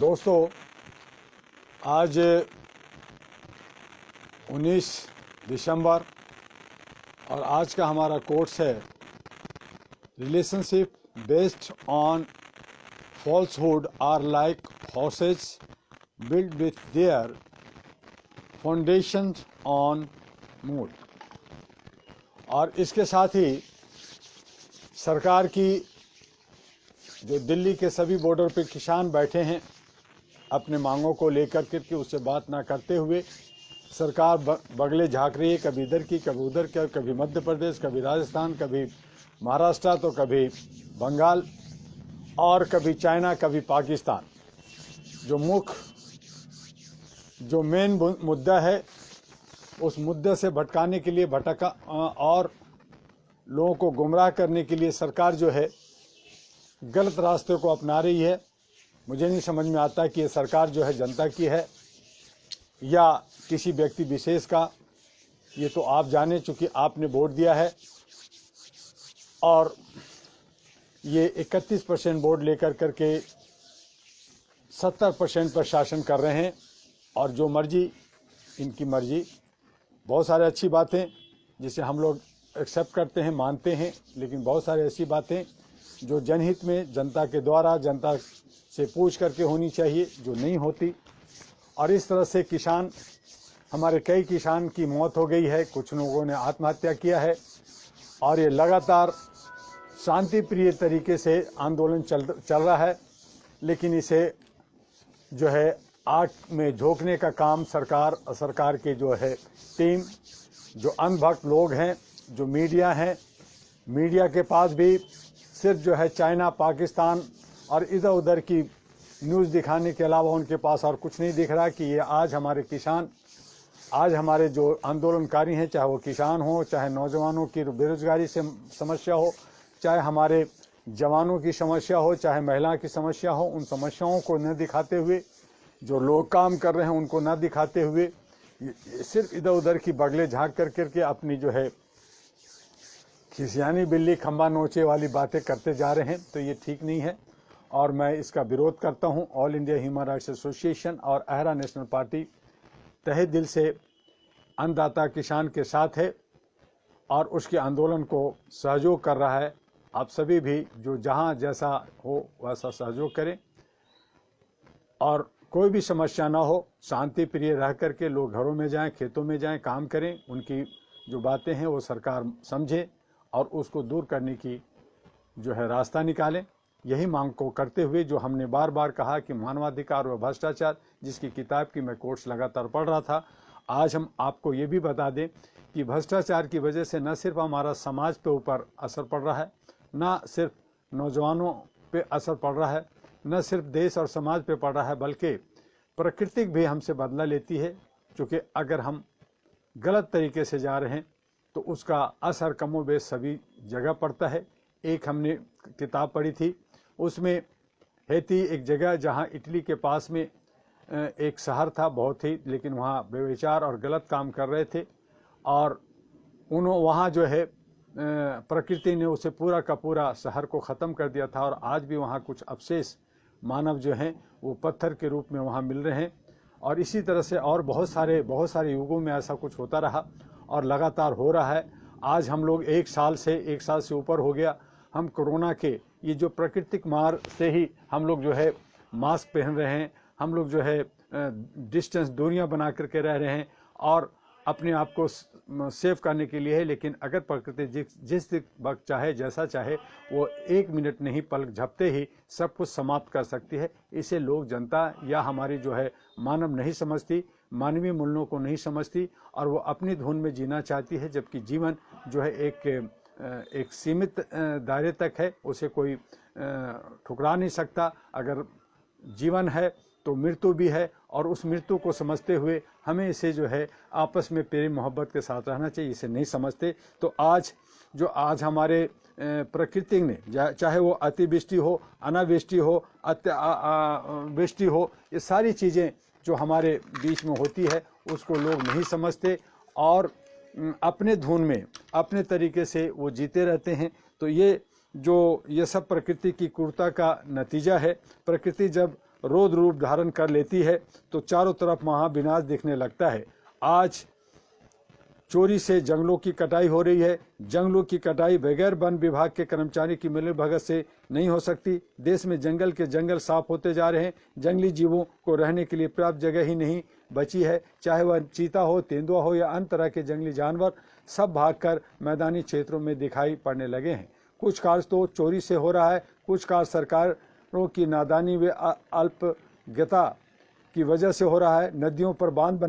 दोस्तों, आज 19 दिसंबर और आज का हमारा कोर्स है relationship based on falsehood are like horses build with their foundation on mud. और इसके साथ ही सरकार की जो दिल्ली के सभी बॉर्डर पे किसान बैठे हैं अपने मांगों को लेकर के उससे बात ना करते हुए सरकार बगले झाँक रही है, कभी इधर की कभी उधर की, कभी मध्य प्रदेश, कभी राजस्थान, कभी महाराष्ट्र, तो कभी बंगाल और कभी चाइना, कभी पाकिस्तान। जो मेन मुद्दा है उस मुद्दे से भटकाने के लिए और लोगों को गुमराह करने के लिए सरकार जो है गलत रास्ते को अपना रही है। मुझे नहीं समझ में आता कि ये सरकार जो है जनता की है या किसी व्यक्ति विशेष का। ये तो आप जाने, चूँकि आपने वोट दिया है और ये 31% वोट लेकर करके 70% पर शासन कर रहे हैं और जो मर्जी इनकी मर्जी। बहुत सारे अच्छी बातें जिसे हम लोग एक्सेप्ट करते हैं, मानते हैं, लेकिन बहुत सारी ऐसी बातें जो जनहित में जनता के द्वारा जनता से पूछ करके होनी चाहिए, जो नहीं होती। और इस तरह से हमारे कई किसान की मौत हो गई है, कुछ लोगों ने आत्महत्या किया है और ये लगातार शांति प्रिय तरीके से आंदोलन चल रहा है। लेकिन इसे जो है आग में झोंकने का काम सरकार के जो है टीम, जो अनभक्त लोग हैं, जो मीडिया हैं, मीडिया के पास भी सिर्फ जो है चाइना, पाकिस्तान और इधर उधर की न्यूज़ दिखाने के अलावा उनके पास और कुछ नहीं दिख रहा कि ये आज हमारे किसान, आज हमारे जो आंदोलनकारी हैं, चाहे वो किसान हो, चाहे नौजवानों की बेरोजगारी से समस्या हो, चाहे हमारे जवानों की समस्या हो, चाहे महिला की समस्या हो, उन समस्याओं को न दिखाते हुए, जो लोग काम कर रहे हैं उनको न दिखाते हुए सिर्फ इधर उधर की बगले झाँक करके अपनी जो है खिसियानी बिल्ली खंबा नोचे वाली बातें करते जा रहे हैं। तो ये ठीक नहीं है और मैं इसका विरोध करता हूं। All India human rights association और अहरा नेशनल पार्टी तहे दिल से अन्नदाता किसान के साथ है और उसके आंदोलन को सहयोग कर रहा है। आप सभी भी जो जहां जैसा हो वैसा सहयोग करें और कोई भी समस्या ना हो, शांति प्रिय रह करके लोग घरों में जाएं, खेतों में जाएं, काम करें। उनकी जो बातें हैं वो सरकार समझे और उसको दूर करने की जो है रास्ता निकालें। यही मांग को करते हुए जो हमने बार बार कहा कि मानवाधिकार और भ्रष्टाचार, जिसकी किताब की मैं कोर्स लगातार पढ़ रहा था, आज हम आपको ये भी बता दें कि भ्रष्टाचार की वजह से न सिर्फ हमारा समाज पे ऊपर असर पड़ रहा है, न सिर्फ नौजवानों पे असर पड़ रहा है, न सिर्फ देश और समाज पे पड़ रहा है, बल्कि प्रकृति भी हमसे बदला लेती है। क्योंकि अगर हम गलत तरीके से जा रहे हैं तो उसका असर कमोबेश सभी जगह पड़ता है। एक हमने किताब पढ़ी थी, उसमें है थी एक जगह जहां इटली के पास में एक शहर था बहुत ही, लेकिन वहां व्यभिचार और गलत काम कर रहे थे और वहां जो है प्रकृति ने उसे पूरा का पूरा शहर को ख़त्म कर दिया था। और आज भी वहां कुछ अवशेष मानव जो हैं वो पत्थर के रूप में वहां मिल रहे हैं। और इसी तरह से और बहुत सारे युगों में ऐसा कुछ होता रहा और लगातार हो रहा है। आज हम लोग एक साल से ऊपर हो गया, हम कोरोना के ये जो प्राकृतिक मार से ही हम लोग जो है मास्क पहन रहे हैं, हम लोग जो है डिस्टेंस दूरियां बना करके रह रहे हैं और अपने आप को सेव करने के लिए है। लेकिन अगर प्रकृति जिस वक्त चाहे, जैसा चाहे, वो 1 मिनट नहीं, पलक झपते ही सब कुछ समाप्त कर सकती है। इसे लोग, जनता या हमारी जो है मानव नहीं समझती, मानवीय मूल्यों को नहीं समझती और वो अपनी धुन में जीना चाहती है। जबकि जीवन जो है एक सीमित दायरे तक है, उसे कोई ठुकरा नहीं सकता। अगर जीवन है तो मृत्यु भी है और उस मृत्यु को समझते हुए हमें इसे जो है आपस में प्रेम मोहब्बत के साथ रहना चाहिए। इसे नहीं समझते तो आज हमारे प्रकृति ने, चाहे वो अतिवृष्टि हो, अनावृष्टि हो, वृष्टि हो, ये सारी चीज़ें जो हमारे बीच में होती है उसको लोग नहीं समझते और अपने धुन में अपने तरीके से वो जीते रहते हैं। तो ये सब प्रकृति की क्रूरता का नतीजा है। प्रकृति जब रौद्र रूप धारण कर लेती है तो चारों तरफ महाविनाश दिखने लगता है। आज चोरी से जंगलों की कटाई हो रही है। जंगलों की कटाई बगैर वन विभाग के कर्मचारी की मिलीभगत से नहीं हो सकती। देश में जंगल के जंगल साफ होते जा रहे हैं। जंगली जीवों को रहने के लिए पर्याप्त जगह ही नहीं बची है। चाहे वह चीता हो, तेंदुआ हो या अन्य तरह के जंगली जानवर, सब भागकर मैदानी क्षेत्रों में दिखाई पड़ने लगे हैं। कुछ कार्य तो चोरी से हो रहा है, कुछ कार्य सरकारों की नादानी व अल्पज्ञता की वजह से हो रहा है। नदियों पर बांध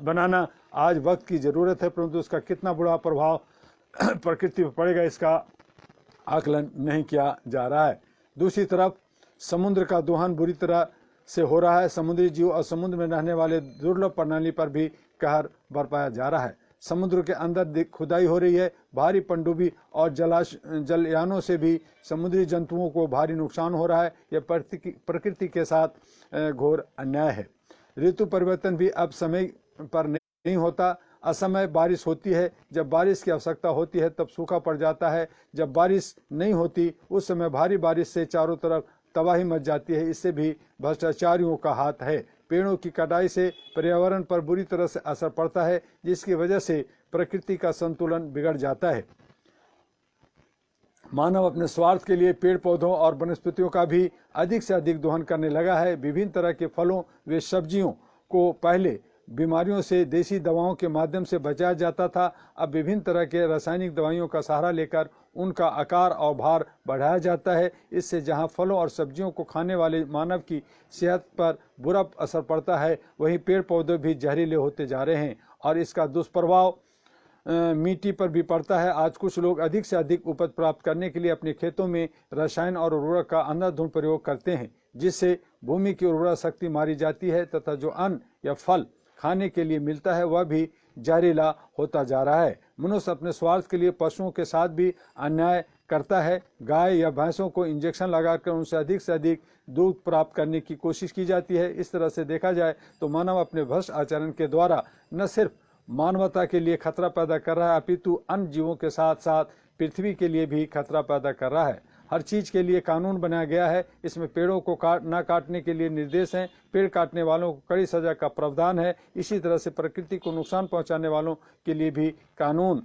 बनाना आज वक्त की ज़रूरत है, परंतु उसका कितना बुरा प्रभाव प्रकृति पर पड़ेगा इसका आकलन नहीं किया जा रहा है। दूसरी तरफ समुद्र का दोहन बुरी तरह से हो रहा है। समुद्री जीव और समुद्र में रहने वाले दुर्लभ प्रणाली पर भी कहर बरपाया जा रहा है। समुद्र के अंदर खुदाई हो रही है। भारी पनडुब्बी और जलयानों से भी समुद्री जंतुओं को भारी नुकसान हो रहा है। यह प्रकृति के साथ घोर अन्याय है। ऋतु परिवर्तन भी अब समय पर नहीं होता। असमय बारिश होती है। जब बारिश की आवश्यकता होती है तब सूखा पड़ जाता है। जब बारिश नहीं होती उस समय भारी बारिश से चारों तरफ तबाही मच जाती है। इससे भी भ्रष्टाचारियों का हाथ है। पेड़ों की कटाई से पर्यावरण पर बुरी तरह से असर पड़ता है, जिसकी वजह से प्रकृति का संतुलन बिगड़ जाता है। मानव अपने स्वार्थ के लिए पेड़ पौधों और वनस्पतियों का भी अधिक से अधिक दोहन करने लगा है। विभिन्न तरह के फलों व सब्जियों को पहले बीमारियों से देसी दवाओं के माध्यम से बचाया जाता था। अब विभिन्न तरह के रासायनिक दवाइयों का सहारा लेकर उनका आकार और भार बढ़ाया जाता है। इससे जहां फलों और सब्जियों को खाने वाले मानव की सेहत पर बुरा असर पड़ता है, वहीं पेड़ पौधे भी जहरीले होते जा रहे हैं और इसका दुष्प्रभाव मिट्टी पर भी पड़ता है। आज कुछ लोग अधिक से अधिक उपज प्राप्त करने के लिए अपने खेतों में रसायन और उर्वरक का अंधाधुंध प्रयोग करते हैं, जिससे भूमि की उर्वरा शक्ति मारी जाती है तथा जो अन्न या फल खाने के लिए मिलता है वह भी जहरीला होता जा रहा है। मनुष्य अपने स्वार्थ के लिए पशुओं के साथ भी अन्याय करता है। गाय या भैंसों को इंजेक्शन लगाकर उनसे अधिक दूध प्राप्त करने की कोशिश की जाती है। इस तरह से देखा जाए तो मानव अपने भ्रष्ट आचरण के द्वारा न सिर्फ मानवता के लिए खतरा पैदा कर रहा है, अपितु अन्य जीवों के साथ साथ पृथ्वी के लिए भी खतरा पैदा कर रहा है। हर चीज के लिए कानून बनाया गया है। इसमें पेड़ों को न काटने के लिए निर्देश हैं। पेड़ काटने वालों को कड़ी सजा का प्रावधान है। इसी तरह से प्रकृति को नुकसान पहुंचाने वालों के लिए भी कानून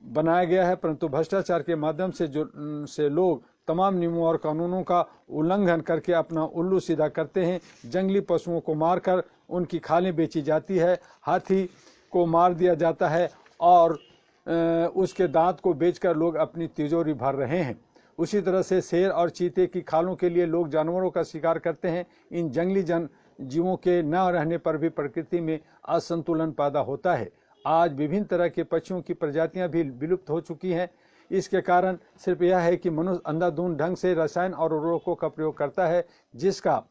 बनाया गया है, परंतु भ्रष्टाचार के माध्यम से लोग तमाम नियमों और कानूनों का उल्लंघन करके अपना उल्लू सीधा करते हैं। जंगली पशुओं को मारकर उनकी खालें बेची जाती है। हाथी को मार दिया जाता है और उसके दांत को बेचकर लोग अपनी तिजोरी भर रहे हैं। उसी तरह से शेर और चीते की खालों के लिए लोग जानवरों का शिकार करते हैं। इन जंगली जीवों के न रहने पर भी प्रकृति में असंतुलन पैदा होता है। आज विभिन्न तरह के पक्षियों की प्रजातियां भी विलुप्त हो चुकी हैं। इसके कारण सिर्फ यह है कि मनुष्य अंधाधुंध ढंग से रसायन और उर्वरकों का प्रयोग करता है, जिसका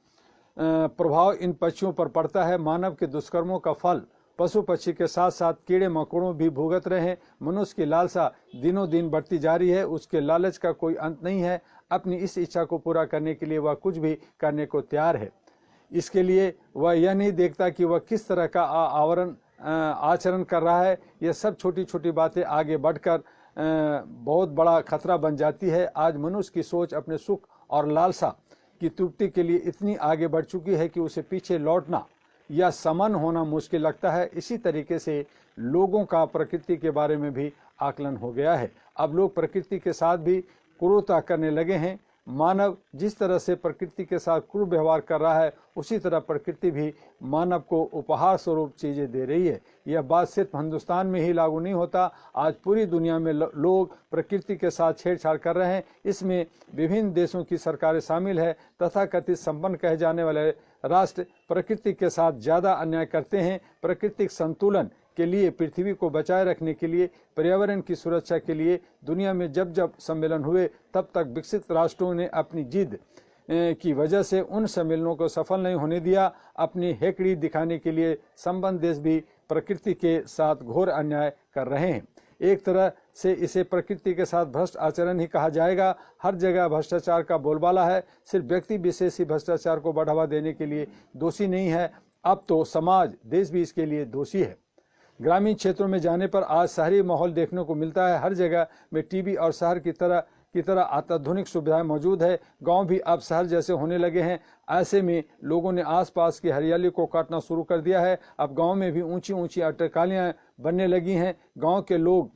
प्रभाव इन पक्षियों पर पड़ता है। मानव के दुष्कर्मों का फल पशु पक्षी के साथ साथ कीड़े मकोड़ों भी भुगत रहे हैं। मनुष्य की लालसा दिनों दिन बढ़ती जा रही है। उसके लालच का कोई अंत नहीं है। अपनी इस इच्छा को पूरा करने के लिए वह कुछ भी करने को तैयार है। इसके लिए वह यह नहीं देखता कि वह किस तरह का आचरण कर रहा है। यह सब छोटी छोटी बातें आगे बढ़कर बहुत बड़ा खतरा बन जाती है। आज मनुष्य की सोच अपने सुख और लालसा की तृप्ति के लिए इतनी आगे बढ़ चुकी है कि उसे पीछे लौटना या समन होना मुश्किल लगता है। इसी तरीके से लोगों का प्रकृति के बारे में भी आकलन हो गया है। अब लोग प्रकृति के साथ भी क्रूरता करने लगे हैं। मानव जिस तरह से प्रकृति के साथ क्रूर व्यवहार कर रहा है, उसी तरह प्रकृति भी मानव को उपहार स्वरूप चीजें दे रही है। यह बात सिर्फ हिंदुस्तान में ही लागू नहीं होता। आज पूरी दुनिया में लोग प्रकृति के साथ छेड़छाड़ कर रहे हैं। इसमें विभिन्न देशों की सरकारें शामिल है। तथाकथित संपन्न कहे जाने वाले राष्ट्र प्रकृति के साथ ज्यादा अन्याय करते हैं। प्राकृतिक संतुलन के लिए, पृथ्वी को बचाए रखने के लिए, पर्यावरण की सुरक्षा के लिए दुनिया में जब जब सम्मेलन हुए, तब तक विकसित राष्ट्रों ने अपनी जिद की वजह से उन सम्मेलनों को सफल नहीं होने दिया। अपनी हेकड़ी दिखाने के लिए संबंध देश भी प्रकृति के साथ घोर अन्याय कर रहे हैं। एक तरह से इसे प्रकृति के साथ भ्रष्ट आचरण ही कहा जाएगा। हर जगह भ्रष्टाचार का बोलबाला है। सिर्फ व्यक्ति विशेष ही भ्रष्टाचार को बढ़ावा देने के लिए दोषी नहीं है, अब तो समाज, देश भी इसके लिए दोषी है। ग्रामीण क्षेत्रों में जाने पर आज शहरी माहौल देखने को मिलता है। हर जगह में टीबी और शहर की तरह की तरह अत्याधुनिक सुविधाएं मौजूद है। गांव भी अब शहर जैसे होने लगे हैं। ऐसे में लोगों ने आसपास की हरियाली को काटना शुरू कर दिया है। अब गांव में भी ऊंची ऊंची अट्टालिकां बनने लगी हैं। गांव के लोग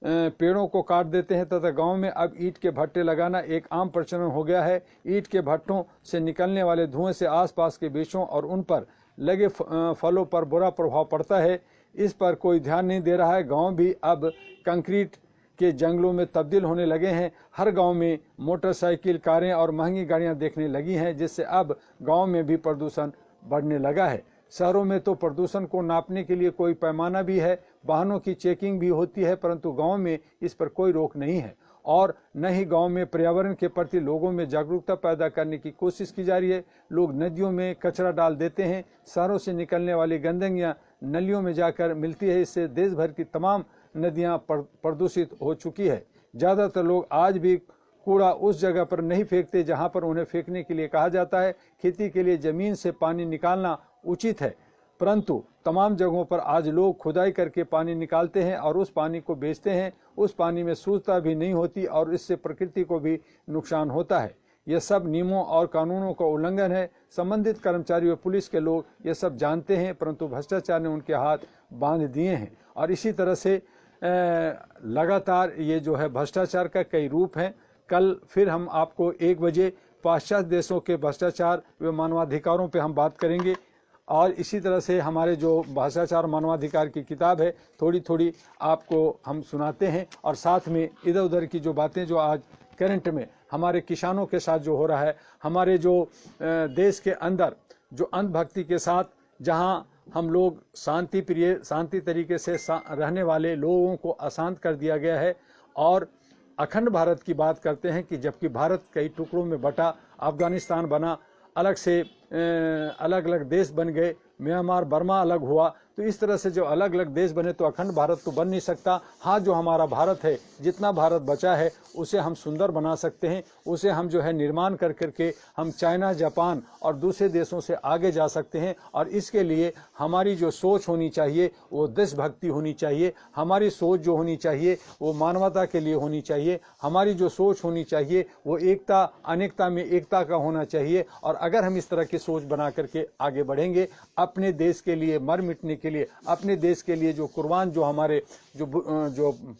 पेड़ों को काट देते हैं तथा गांव में अब ईंट के भट्टे लगाना एक आम प्रचलन हो गया है। ईंट के भट्टों से निकलने वाले धुएं से आसपास के वृक्षों और उन पर लगे फलों पर बुरा प्रभाव पड़ता है। इस पर कोई ध्यान नहीं दे रहा है। गांव भी अब कंक्रीट के जंगलों में तब्दील होने लगे हैं। हर गांव में मोटरसाइकिल, कारें और महंगी गाड़ियां देखने लगी हैं, जिससे अब गांव में भी प्रदूषण बढ़ने लगा है। शहरों में तो प्रदूषण को नापने के लिए कोई पैमाना भी है, वाहनों की चेकिंग भी होती है, परंतु गांव में इस पर कोई रोक नहीं है और न ही गांव में पर्यावरण के प्रति लोगों में जागरूकता पैदा करने की कोशिश की जा रही है। लोग नदियों में कचरा डाल देते हैं। शहरों से निकलने वाली गंदगियां नलियों में जाकर मिलती है। इससे देश भर की तमाम नदियां प्रदूषित हो चुकी है। ज़्यादातर लोग आज भी कूड़ा उस जगह पर नहीं फेंकते जहां पर उन्हें फेंकने के लिए कहा जाता है। खेती के लिए जमीन से पानी निकालना उचित है, परंतु तमाम जगहों पर आज लोग खुदाई करके पानी निकालते हैं और उस पानी को बेचते हैं। उस पानी में शुद्धता भी नहीं होती और इससे प्रकृति को भी नुकसान होता है। यह सब नियमों और कानूनों का उल्लंघन है। संबंधित कर्मचारी व पुलिस के लोग ये सब जानते हैं, परंतु भ्रष्टाचार ने उनके हाथ बांध दिए हैं और इसी तरह से लगातार ये जो है भ्रष्टाचार का कई रूप हैं। कल फिर हम आपको 1 बजे पाश्चात्य देशों के भ्रष्टाचार व मानवाधिकारों पे हम बात करेंगे और इसी तरह से हमारे जो भ्रष्टाचार मानवाधिकार की किताब है थोड़ी थोड़ी आपको हम सुनाते हैं और साथ में इधर उधर की जो बातें जो आज करंट में हमारे किसानों के साथ जो हो रहा है, हमारे जो देश के अंदर जो अंधभक्ति के साथ जहां हम लोग शांति तरीके से रहने वाले लोगों को अशांत कर दिया गया है और अखंड भारत की बात करते हैं कि जबकि भारत कई टुकड़ों में बटा, अफगानिस्तान बना, अलग से अलग अलग देश बन गए, म्यांमार बर्मा अलग हुआ, तो इस तरह से जो अलग अलग देश बने तो अखंड भारत तो बन नहीं सकता। हाँ, जो हमारा भारत है, जितना भारत बचा है उसे हम सुंदर बना सकते हैं, उसे हम जो है निर्माण कर करके हम चाइना, जापान और दूसरे देशों से आगे जा सकते हैं और इसके लिए हमारी जो सोच होनी चाहिए वो देशभक्ति होनी चाहिए। हमारी सोच जो होनी चाहिए वो मानवता के लिए होनी चाहिए। हमारी जो सोच होनी चाहिए वो एकता अनेकता में एकता का होना चाहिए और अगर हम इस तरह की सोच बना करके आगे बढ़ेंगे, अपने देश के लिए मर मिटने के लिए, अपने देश के लिए जो कुर्बान जो हमारे जो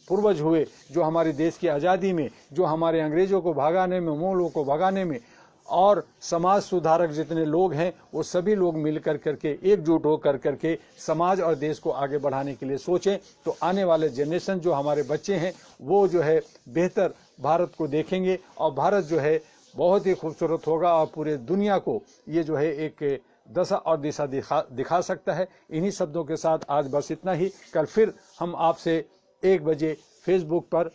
पूर्वज हुए, जो हमारे देश की आज़ादी में, जो हमारे अंग्रेजों को भगाने में, मुगलों को भगाने में और समाज सुधारक जितने लोग हैं वो सभी लोग मिल कर करके एकजुट हो कर करके समाज और देश को आगे बढ़ाने के लिए सोचें, तो आने वाले जनरेशन जो हमारे बच्चे हैं वो जो है बेहतर भारत को देखेंगे और भारत जो है बहुत ही खूबसूरत होगा और पूरे दुनिया को ये जो है एक दशा और दिशा दिखा सकता है। इन्हीं शब्दों के साथ आज बस इतना ही। कल फिर हम आपसे 1 बजे फेसबुक पर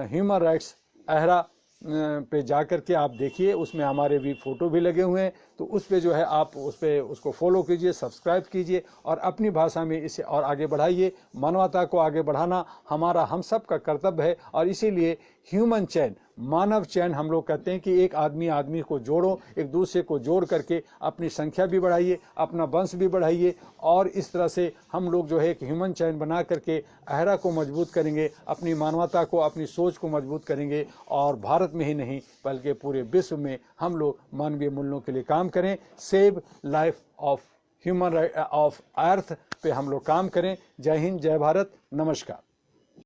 ह्यूमन राइट्स अहरा पे जाकर के आप देखिए, उसमें हमारे भी फ़ोटो भी लगे हुए हैं, तो उस पे जो है आप उस पे उसको फॉलो कीजिए, सब्सक्राइब कीजिए और अपनी भाषा में इसे और आगे बढ़ाइए। मानवता को आगे बढ़ाना हमारा हम सब का कर्तव्य है और इसीलिए ह्यूमन चैन, मानव चैन हम लोग कहते हैं कि एक आदमी को जोड़ो, एक दूसरे को जोड़ करके अपनी संख्या भी बढ़ाइए, अपना वंश भी बढ़ाइए और इस तरह से हम लोग जो है एक ह्यूमन चैन बना करके अहरा को मजबूत करेंगे, अपनी मानवता को, अपनी सोच को मजबूत करेंगे और भारत में ही नहीं बल्कि पूरे विश्व में हम लोग मानवीय मूल्यों के लिए काम करें। Save life of human of earth पे हम लोग काम करें। जय हिंद, जय भारत, नमस्कार।